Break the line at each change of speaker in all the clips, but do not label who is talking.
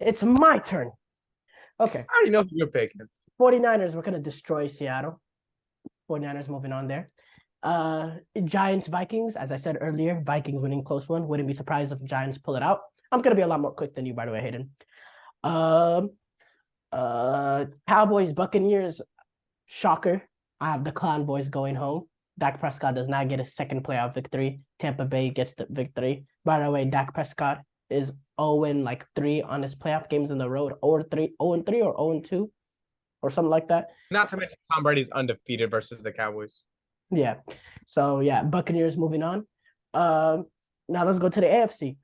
It's my turn. Okay.
I already know who you're picking.
49ers, we're going to destroy Seattle. 49ers moving on there. Giants, Vikings, as I said earlier, Vikings winning close one. Wouldn't be surprised if Giants pull it out. I'm going to be a lot more quick than you, by the way, Hayden. Cowboys, Buccaneers, shocker. I have the Clown Boys going home. Dak Prescott does not get a second playoff victory. Tampa Bay gets the victory. By the way, Dak Prescott is 0-3 on his playoff games in the road. 0-3, 0-3 or 0-2 or something like that.
Not to mention Tom Brady's undefeated versus the Cowboys.
Yeah. So yeah, Buccaneers moving on. Now let's go to the AFC.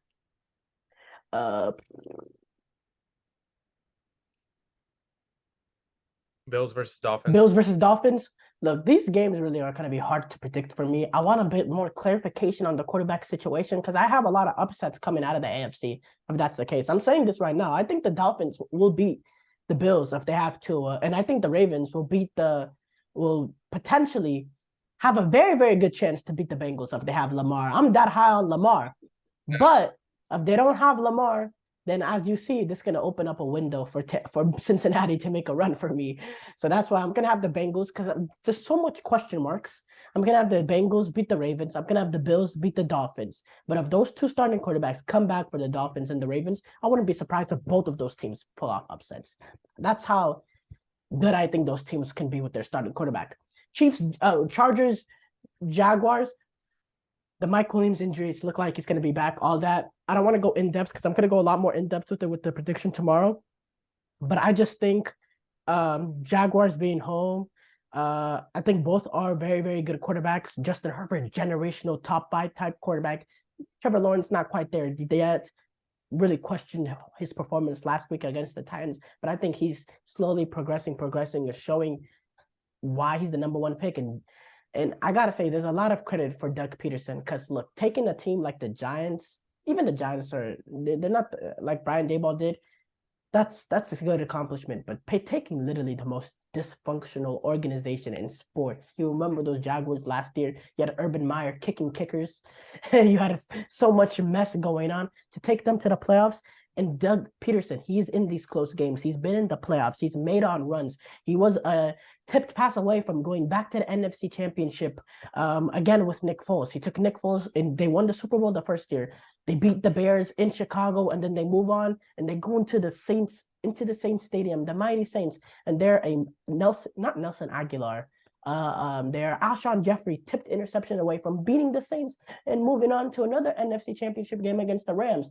Bills versus Dolphins.
Bills versus Dolphins. Look, these games really are going to be hard to predict for me. I want a bit more clarification on the quarterback situation because I have a lot of upsets coming out of the AFC, if that's the case. I'm saying this right now. I think the Dolphins will beat the Bills if they have to. And I think the Ravens will potentially have a very, very good chance to beat the Bengals if they have Lamar. I'm that high on Lamar. But if they don't have Lamar, then as you see, this is going to open up a window for Cincinnati to make a run for me. So that's why I'm going to have the Bengals because there's so much question marks. I'm going to have the Bengals beat the Ravens. I'm going to have the Bills beat the Dolphins. But if those two starting quarterbacks come back for the Dolphins and the Ravens, I wouldn't be surprised if both of those teams pull off upsets. That's how good I think those teams can be with their starting quarterback. Chiefs, Chargers, Jaguars. The Mike Williams injuries look like he's going to be back. All that. I don't want to go in depth because I'm going to go a lot more in depth with it with the prediction tomorrow. But I just think Jaguars being home. I think both are very, very good quarterbacks. Justin Herbert, generational top 5 type quarterback. Trevor Lawrence not quite there yet. Really questioned his performance last week against the Titans, but I think he's slowly progressing, and showing why he's the number one pick. And I gotta say, there's a lot of credit for Doug Peterson because look, taking a team like the Giants, even the Giants they're not like Brian Daboll did. That's a good accomplishment. But taking literally the most dysfunctional organization in sports. You remember those Jaguars last year? You had Urban Meyer kicking kickers, and you had so much mess going on to take them to the playoffs. And Doug Peterson, he's in these close games. He's been in the playoffs. He's made on runs. He was a tipped pass away from going back to the NFC Championship again with Nick Foles. He took Nick Foles and they won the Super Bowl the first year. They beat the Bears in Chicago and then they move on and they go into the Saints Stadium, the mighty Saints, and they're not Nelson Aguilar. They're Alshon Jeffrey tipped interception away from beating the Saints and moving on to another NFC Championship game against the Rams,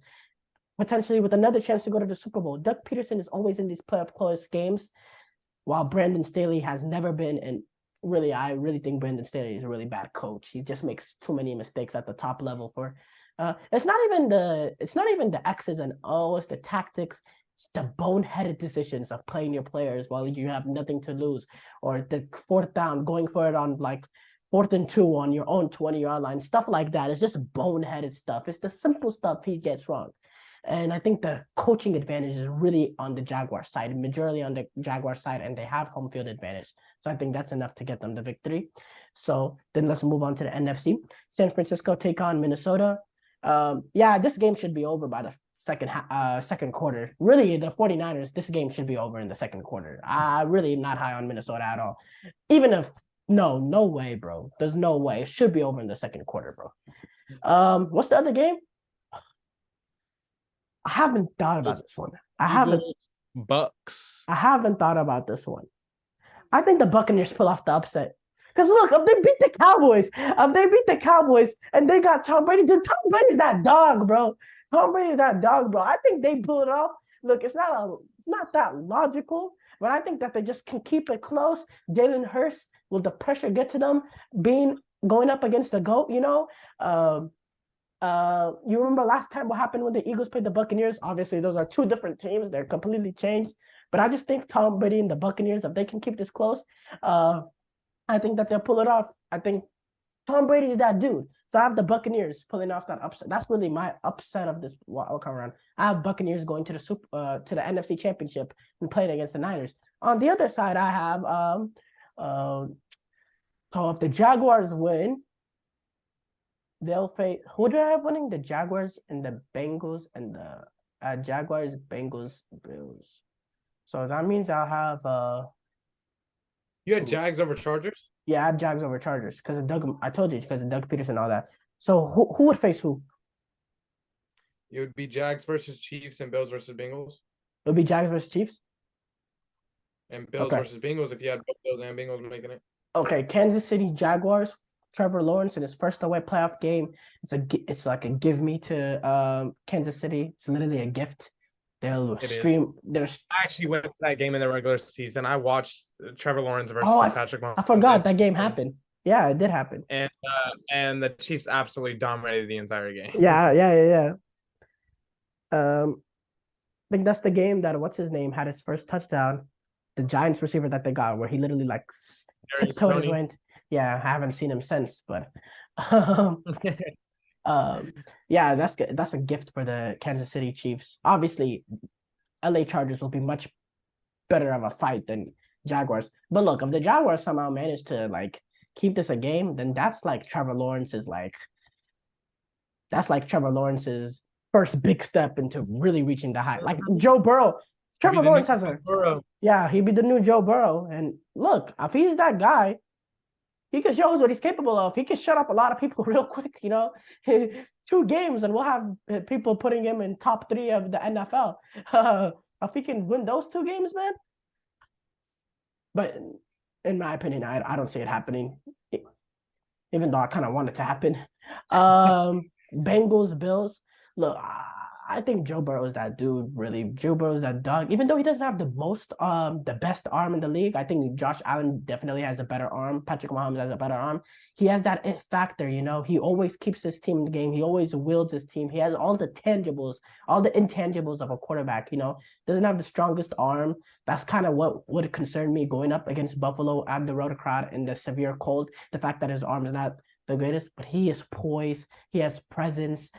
potentially with another chance to go to the Super Bowl. Doug Peterson is always in these playoff close games, while Brandon Staley has never been. And really, I really think Brandon Staley is a really bad coach. He just makes too many mistakes at the top level. It's not even the X's and O's, the tactics. It's the boneheaded decisions of playing your players while you have nothing to lose, or the fourth down, going for it on like 4th and 2 on your own 20-yard line, stuff like that. It's just boneheaded stuff. It's the simple stuff he gets wrong. And I think the coaching advantage is really on the Jaguar side, majority on the Jaguar side, and they have home field advantage. So I think that's enough to get them the victory. So then let's move on to the NFC. San Francisco take on Minnesota. This game should be over by the second quarter. Really, the 49ers, this game should be over in the second quarter. I really am not high on Minnesota at all. Even if, no way, bro. There's no way. It should be over in the second quarter, bro. What's the other game? I haven't thought about this one.
Bucks.
I haven't thought about this one. I think the Buccaneers pull off the upset. Because look, if they beat the Cowboys, and they got Tom Brady, dude, Tom Brady's that dog, bro. I think they pull it off. Look, it's not that logical, but I think that they just can keep it close. Jalen Hurts, will the pressure get to them going up against the GOAT, you know? You remember last time what happened when the Eagles played the Buccaneers? Obviously, those are two different teams. They're completely changed. But I just think Tom Brady and the Buccaneers, if they can keep this close, I think that they'll pull it off. I think Tom Brady is that dude. So I have the Buccaneers pulling off that upset. That's really my upset of this welcome round. I have Buccaneers going to the NFC Championship and playing against the Niners. On the other side, I have so if the Jaguars win, they'll face, who do I have winning? The Jaguars and the Bengals and the Jaguars, Bengals, Bills. So that means I'll have
You had Jags over Chargers?
yeah, I have Jags over Chargers because of Doug. I told you because of Doug Peterson and all that. So who would face who?
It would be Jags versus Chiefs and Bills versus Bengals.
It would be Jags versus Chiefs.
And Bills
Okay.
versus Bengals if you had both Bills and Bengals making it.
Okay, Kansas City Jaguars. Trevor Lawrence in his first away playoff game. It's like a give me to Kansas City. It's literally a gift. They'll
It
stream. There's
I actually went to that game in the regular season. I watched Trevor Lawrence versus
oh
Patrick Mahomes.
I forgot that game happened. Yeah, it did happen.
And the Chiefs absolutely dominated the entire game.
Yeah. I think that's the game that what's his name had his first touchdown. The Giants receiver that they got, where he literally like tiptoed his way. Yeah, I haven't seen him since, but yeah, that's a gift for the Kansas City Chiefs. Obviously, LA Chargers will be much better of a fight than Jaguars. But look, if the Jaguars somehow manage to like keep this a game, then that's like Trevor Lawrence's first big step into really reaching the high. Like Joe Burrow. Trevor Lawrence has yeah, he'd be the new Joe Burrow. And look, if he's that guy, he can show us what he's capable of. He can shut up a lot of people real quick, 2 games, and we'll have people putting him in top 3 of the NFL. If he can win those 2 games, man. But in my opinion, I don't see it happening, even though I kind of want it to happen. Bengals, Bills. Look, I think Joe Burrow is that dude, really. Joe Burrow is that dog. Even though he doesn't have the best arm in the league, I think Josh Allen definitely has a better arm. Patrick Mahomes has a better arm. He has that it factor, He always keeps his team in the game. He always wields his team. He has all the tangibles, all the intangibles of a quarterback, Doesn't have the strongest arm. That's kind of what would concern me going up against Buffalo at the road crowd in the severe cold. The fact that his arm is not the greatest, but he is poised. He has presence.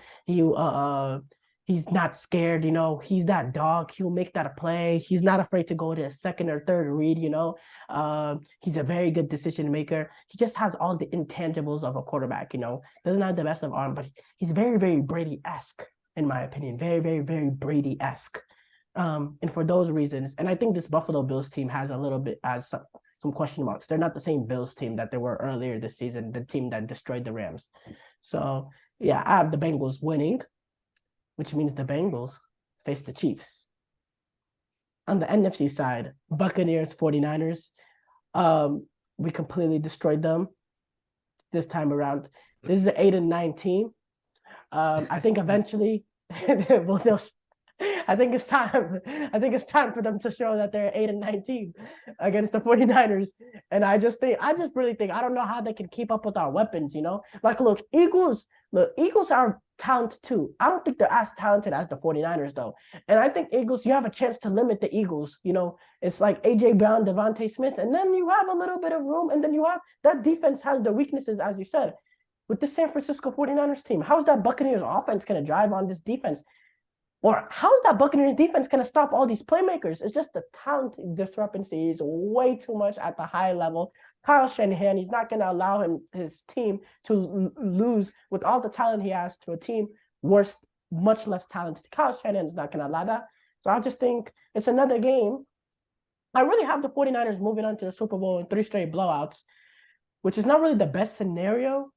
He's not scared, He's that dog. He'll make that a play. He's not afraid to go to a second or third read, He's a very good decision maker. He just has all the intangibles of a quarterback, Doesn't have the best of arm, but he's very, very Brady-esque, in my opinion. Very, very, very Brady-esque. And for those reasons, and I think this Buffalo Bills team has a little bit as some question marks. They're not the same Bills team that they were earlier this season, the team that destroyed the Rams. So yeah, I have the Bengals winning, which means the Bengals face the Chiefs. On the NFC side, Buccaneers, 49ers. We completely destroyed them this time around. This is an 8-9 team. I think eventually I think it's time. I think it's time for them to show that they're 8-9 team against the 49ers. And I just really think, I don't know how they can keep up with our weapons, Like, look, Eagles are talented too. I don't think they're as talented as the 49ers, though. And I think Eagles, you have a chance to limit the Eagles. It's like A.J. Brown, Devontae Smith, and then you have a little bit of room. And then you have that defense has the weaknesses, as you said, with the San Francisco 49ers team. How's that Buccaneers offense going to drive on this defense? Or how's that Buccaneers defense going to stop all these playmakers? It's just the talent discrepancy is way too much at the high level. Kyle Shanahan, he's not going to allow his team to lose with all the talent he has to a team much less talented. Kyle Shanahan is not going to allow that. So I just think it's another game. I really have the 49ers moving on to the Super Bowl in 3 straight blowouts, which is not really the best scenario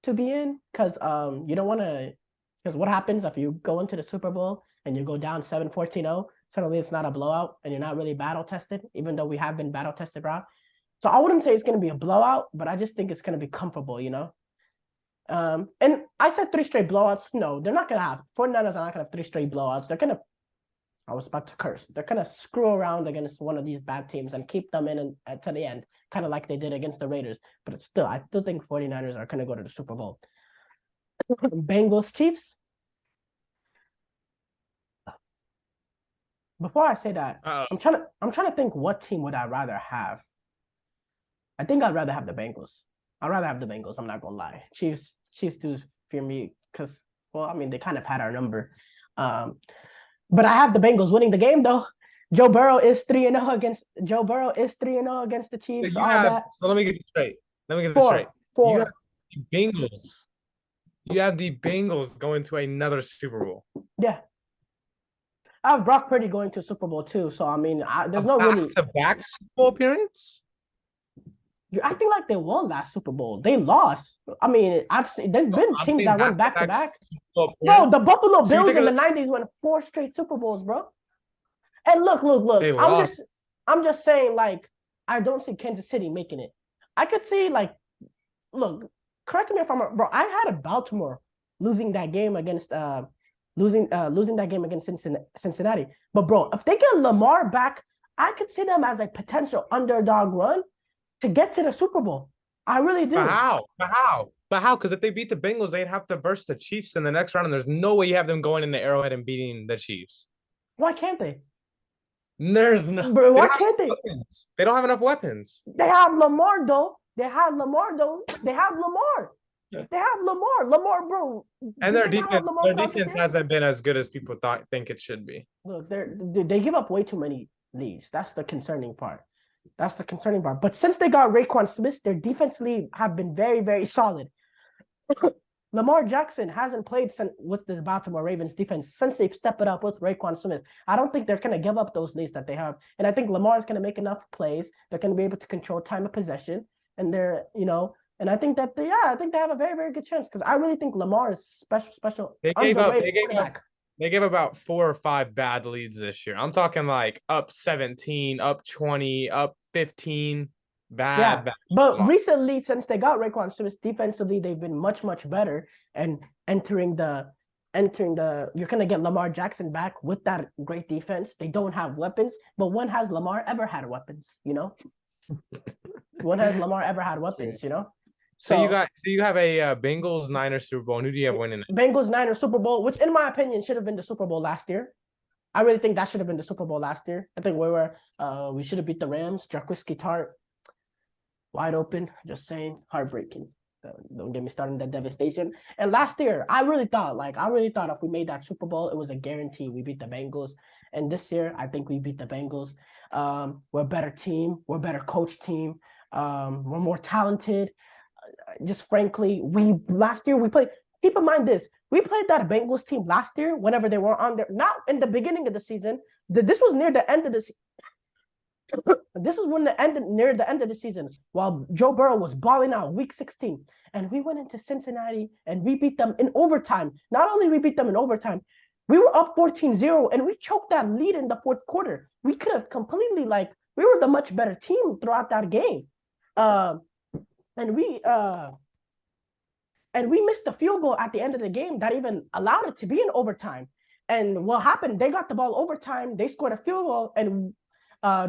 to be in because you don't want to. Because what happens if you go into the Super Bowl and you go down 7-14-0, suddenly it's not a blowout and you're not really battle tested, even though we have been battle tested, bro. So I wouldn't say it's going to be a blowout, but I just think it's going to be comfortable, And I said 3 straight blowouts. No, they're not going to have. 49ers are not going to have 3 straight blowouts. They're going to, I was about to curse. They're going to screw around against one of these bad teams and keep them in to the end, kind of like they did against the Raiders. But I still think 49ers are going to go to the Super Bowl. Bengals, Chiefs. Before I say that, I'm trying to think what team would I rather have. I think I'd rather have the Bengals. I'd rather have the Bengals. I'm not gonna lie. Chiefs do fear me because, well, I mean, they kind of had our number. But I have the Bengals winning the game though. Joe Burrow is 3-0 against the Chiefs.
So let me get this straight. You have the Bengals. You have the Bengals going to another Super Bowl.
Yeah. I have Brock Purdy going to Super Bowl too. So I mean, there's
A
no really.
back-to-back Super Bowl appearance?
You're acting like they won last Super Bowl. They lost. I mean, I've seen there's been
I'm
teams
saying
that went back to
back-to-back
back.
Super Bowl
Bro,
appearance.
the Buffalo
So you're
Bills in the
taking
90s won 4 straight Super Bowls, bro. And look.
they lost.
I'm just saying, like, I don't see Kansas City making it. I could see, like, look, correct me if I'm wrong, bro. I had a Baltimore losing that game against losing that game against Cincinnati. But bro, if they get Lamar back, I could see them as a potential underdog run to get to the Super Bowl. I really do.
But how? Because if they beat the Bengals, they'd have to verse the Chiefs in the next round, and there's no way you have them going into Arrowhead and beating the Chiefs.
Why can't they?
There's no.
Bro, why can't they?
They don't have enough weapons.
They have Lamar though. They have Lamar. Lamar, bro.
And their defense hasn't been as good as people think it should be.
Look, they give up way too many leads. That's the concerning part. But since they got Raekwon Smith, their defensively have been very, very solid. Lamar Jackson hasn't played with the Baltimore Ravens defense since they've stepped it up with Raekwon Smith. I don't think they're going to give up those leads that they have. And I think Lamar is going to make enough plays. They're going to be able to control time of possession. And and I think that they have a very, very good chance because I really think Lamar is special.
They gave about 4 or 5 bad leads this year. I'm talking like up 17, up 20, up 15. Bad.
But recently, since they got Raekwon Smith defensively, they've been much, much better. And entering the you're gonna get Lamar Jackson back with that great defense. They don't have weapons, but when has Lamar ever had weapons? When has Lamar ever had weapons?
So you have a Bengals Niners Super Bowl. And who do you have winning it?
Bengals Niners Super Bowl, which in my opinion should have been the Super Bowl last year. I really think that should have been the Super Bowl last year. I think we should have beat the Rams. Jaquiski Tart, wide open. Just saying, heartbreaking. Don't get me started on that devastation. And last year, I really thought if we made that Super Bowl, it was a guarantee we beat the Bengals. And this year, I think we beat the Bengals. We're a better team. We're a better coach team. We're more talented. Just frankly, last year we played. Keep in mind this: we played that Bengals team last year. Whenever they were on there, not in the beginning of the season. This was near the end of the season. This is near the end of the season, while Joe Burrow was balling out week 16, and we went into Cincinnati and we beat them in overtime. Not only we beat them in overtime, we were up 14-0 and we choked that lead in the fourth quarter. We could have completely we were the much better team throughout that game. And we missed the field goal at the end of the game that even allowed it to be in overtime. And what happened? They got the ball overtime. They scored a field goal, and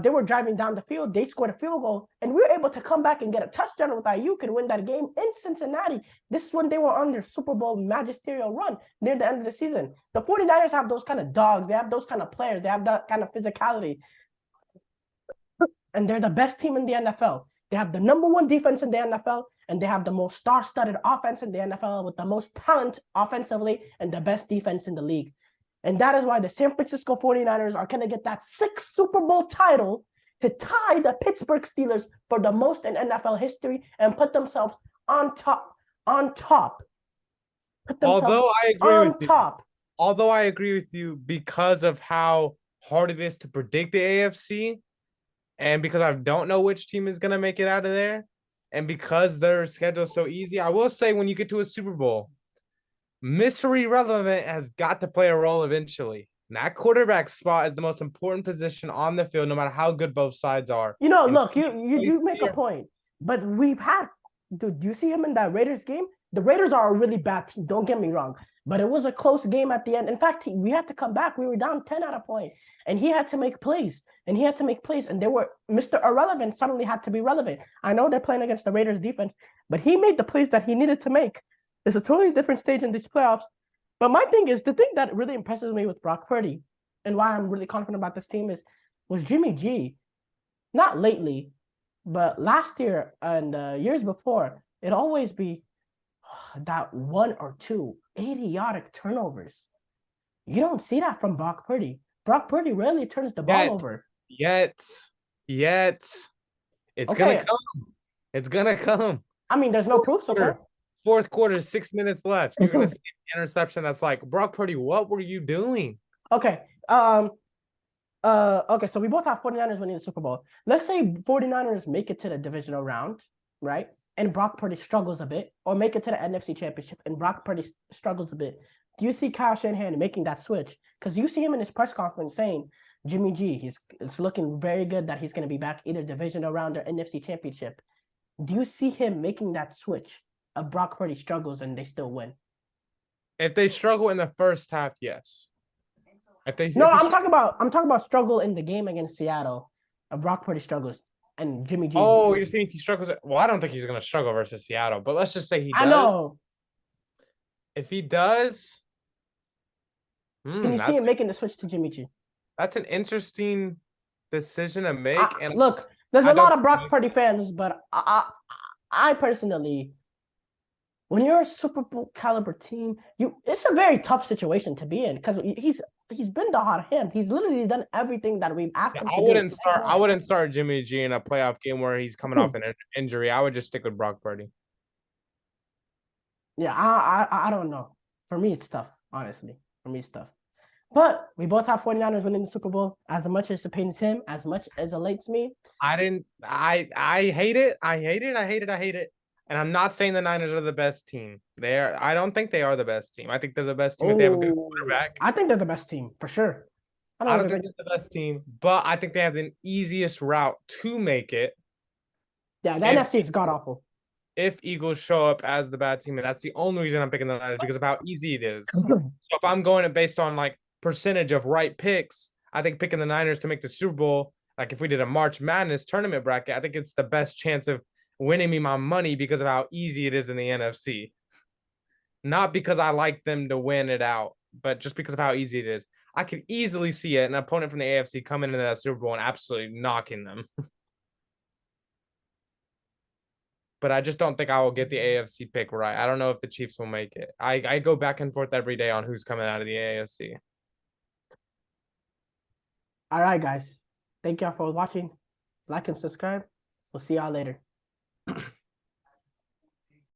they were driving down the field. They scored a field goal, and we were able to come back and get a touchdown with Ayuk and win that game in Cincinnati. This is when they were on their Super Bowl magisterial run near the end of the season. The 49ers have those kind of dogs. They have those kind of players. They have that kind of physicality. And they're the best team in the NFL. They have the #1 defense in the NFL, and they have the most star-studded offense in the NFL with the most talent offensively and the best defense in the league. And that is why the San Francisco 49ers are going to get that 6th Super Bowl title to tie the Pittsburgh Steelers for the most in NFL history and put themselves on top.
Although I agree with you because of how hard it is to predict the AFC, and because I don't know which team is going to make it out of there, and because their schedule is so easy, I will say when you get to a Super Bowl, mystery relevant has got to play a role eventually. And that quarterback spot is the most important position on the field, no matter how good both sides are.
Look, you do make a point, but do you see him in that Raiders game? The Raiders are a really bad team, don't get me wrong, but it was a close game at the end. In fact, we had to come back. We were down 10 at a point, and he had to make plays, and they were Mr. Irrelevant suddenly had to be relevant. I know they're playing against the Raiders defense, but he made the plays that he needed to make. It's a totally different stage in these playoffs. But my thing is, the thing that really impresses me with Brock Purdy and why I'm really confident about this team was Jimmy G. Not lately, but last year and years before, it'd always be that 1 or 2 idiotic turnovers. You don't see that from Brock Purdy. Brock Purdy rarely turns the ball over.
Yet. It's gonna come. It's gonna come.
I mean, there's no proof so far.
Fourth quarter, 6 minutes left. You're gonna see an interception that's like, Brock Purdy, what were you doing?
Okay, Okay, so we both have 49ers winning the Super Bowl. Let's say 49ers make it to the divisional round, right? And Brock Purdy struggles a bit, or make it to the NFC Championship and Brock Purdy struggles a bit. Do you see Kyle Shanahan making that switch? Because you see him in his press conference saying, Jimmy G, it's looking very good that he's going to be back either divisional round or NFC Championship. Do you see him making that switch of Brock Purdy struggles and they still win?
If they struggle in the first half, yes.
I'm talking about struggle in the game against Seattle. Brock Purdy struggles and Jimmy G.
Oh, you're saying if he struggles? Well, I don't think he's gonna struggle versus Seattle, but let's just say he does.
I know.
If he does,
can you see him making the switch to Jimmy G?
That's an interesting decision to make.
And look, there's a lot of Brock Purdy fans, but I personally, when you're a Super Bowl caliber team, it's a very tough situation to be in because he's been the hot hand. He's literally done everything that we've asked him to do.
I wouldn't start Jimmy G in a playoff game where he's coming off an injury. I would just stick with Brock Purdy.
Yeah, I don't know. For me, it's tough, honestly. For me, it's tough. But we both have 49ers winning the Super Bowl. As much as it pains him, as much as it elates me.
I hate it. I hate it. And I'm not saying the Niners are the best team. I don't think they are the best team. I think they're the best team if they have a good quarterback.
I think they're the best team, for sure.
I don't think they're the best team, but I think they have the easiest route to make it.
Yeah, the NFC is god-awful.
If Eagles show up as the bad team, and that's the only reason I'm picking the Niners, because of how easy it is. So if I'm going based on like percentage of right picks, I think picking the Niners to make the Super Bowl, like if we did a March Madness tournament bracket, I think it's the best chance of winning me my money because of how easy it is in the NFC. Not because I like them to win it out, but just because of how easy it is. I could easily see an opponent from the AFC coming into that Super Bowl and absolutely knocking them. But I just don't think I will get the AFC pick right. I don't know if the Chiefs will make it. I go back and forth every day on who's coming out of the AFC.
All right, guys. Thank y'all for watching. Like and subscribe. We'll see y'all later.